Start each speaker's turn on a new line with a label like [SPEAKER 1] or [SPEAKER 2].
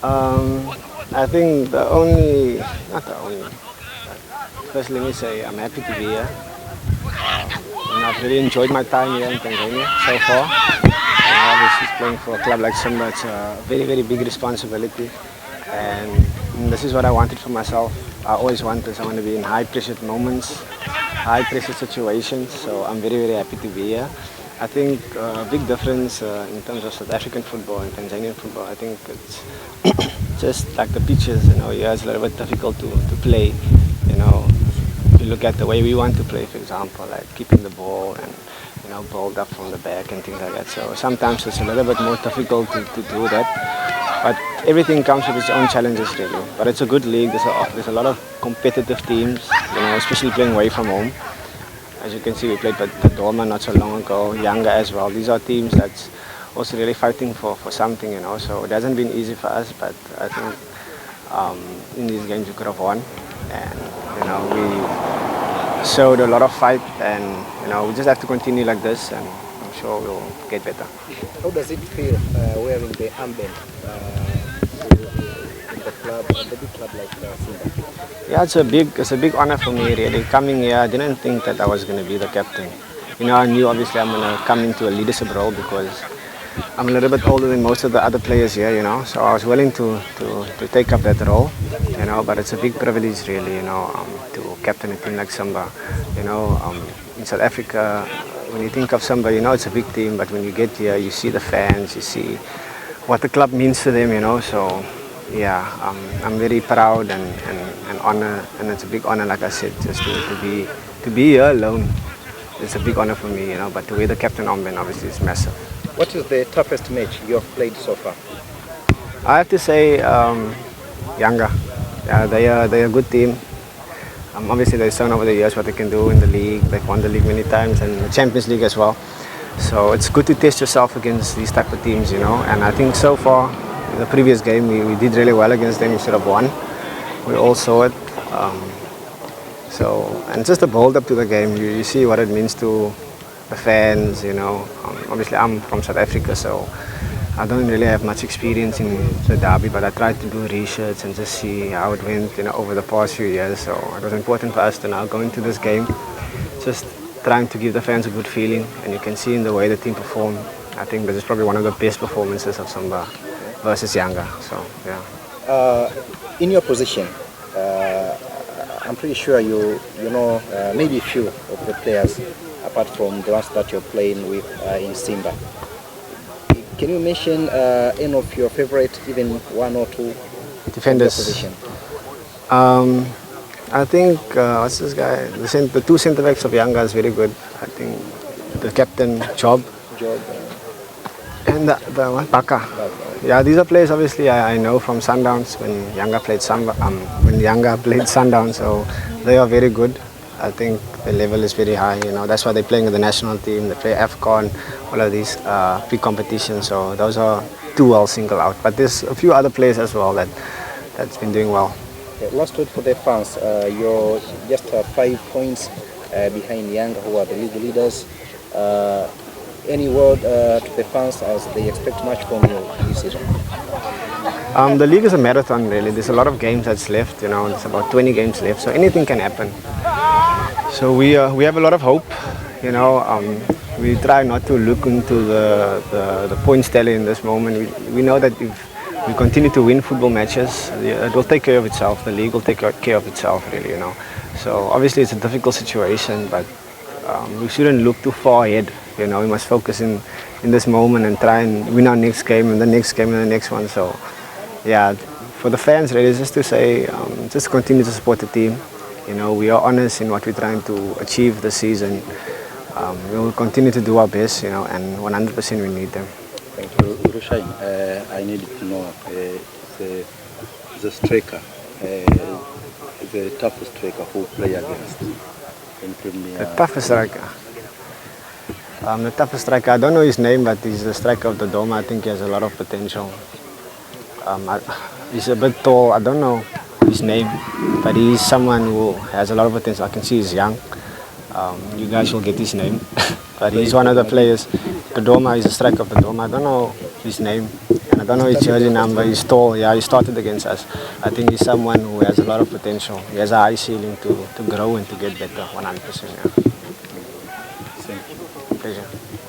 [SPEAKER 1] I think the only, not the only. First, let me say I'm happy to be here. I've really enjoyed my time here in Tanzania so far. Obviously, playing for a club like Simba, it's a very, very big responsibility. And this is what I wanted for myself. I always want this. I want to be in high-pressure moments, high-pressure situations. So I'm very, very happy to be here. I think a big difference in terms of South African football and Tanzanian football, I think it's just like the pitches, yeah, it's a little bit difficult to play, if you look at the way we want to play, for example, like keeping the ball and, build up from the back and things like that. So sometimes it's a little bit more difficult to do that. But everything comes with its own challenges, really. But it's a good league. There's a lot of competitive teams, especially playing away from home. As you can see, we played Doma not so long ago, Yanga as well. These are teams that's also really fighting for something, So it hasn't been easy for us, but I think in these games we could have won. And, we showed a lot of fight, and, we just have to continue like this, and I'm sure we'll get better.
[SPEAKER 2] How does it feel wearing the armband in the club, a big club like Simba?
[SPEAKER 1] Yeah, it's a big honor for me, really. Coming here, I didn't think that I was going to be the captain. I knew obviously I'm going to come into a leadership role because I'm a little bit older than most of the other players here, So I was willing to take up that role, But it's a big privilege, really, to captain a team like Simba. In South Africa, when you think of Simba, it's a big team, but when you get here, you see the fans, you see what the club means to them, So yeah, I'm very proud and honored, and it's a big honor, like I said, just to be here alone. It's a big honor for me, But to wear the captain armband, obviously, is massive.
[SPEAKER 2] What is the toughest match you have played so far?
[SPEAKER 1] I have to say, Yanga. Yeah, they're a good team. Obviously, they've shown over the years what they can do in the league. They've won the league many times and the Champions League as well. So it's good to test yourself against these type of teams, And I think so far, in the previous game, we did really well against them. We should have won. We all saw it. And just the build up to the game, you see what it means to the fans, Obviously, I'm from South Africa, so I don't really have much experience in the derby, but I tried to do research and just see how it went, over the past few years. So it was important for us to now go into this game, just trying to give the fans a good feeling, and you can see in the way the team performed. I think this is probably one of the best performances of Simba versus Yanga. So yeah.
[SPEAKER 2] In your position, I'm pretty sure you know maybe a few of the players apart from the ones that you're playing with in Simba. Can you mention any of your favorite, even one or two
[SPEAKER 1] defenders?
[SPEAKER 2] Position?
[SPEAKER 1] I think what's this guy? The two centre backs of Yanga is very good. I think the captain Job. And the one, Baka. Yeah, these are players obviously I know from Sundowns when Yanga played Sundowns, so they are very good. I think the level is very high, That's why they're playing with the national team. They play AFCON, all of these pre-competitions. So those are two I'll single out. But there's a few other players as well that's been doing well.
[SPEAKER 2] Okay, last word for the fans. You're just 5 points behind Yanga, who are the league leaders. Any word to the fans as they expect much from you this season?
[SPEAKER 1] The league is a marathon, really. There's a lot of games that's left, There's about 20 games left, so anything can happen. So we have a lot of hope, We try not to look into the points tally in this moment. We know that if we continue to win football matches, it will take care of itself. The league will take care of itself, really, So obviously it's a difficult situation, but we shouldn't look too far ahead. We must focus in this moment and try and win our next game and the next game and the next one. So, yeah, for the fans, really, just to say, just continue to support the team. We are honest in what we're trying to achieve this season. We will continue to do our best, and 100% we need them.
[SPEAKER 3] Thank you, Rushine. I need to know the striker, the toughest striker who play against in Premier.
[SPEAKER 1] The toughest striker. The toughest striker, I don't know his name, but he's the striker of the Doma. I think he has a lot of potential. He's a bit tall, I don't know his name, but he's someone who has a lot of potential. I can see he's young. You guys will get his name, but he's one of the players. The Doma is a striker of the Doma. I don't know his name, and I don't know his jersey number. He's tall. Yeah, he started against us. I think he's someone who has a lot of potential. He has a high ceiling to grow and to get better. 100%. Yeah.
[SPEAKER 3] Thank you.
[SPEAKER 1] Pleasure.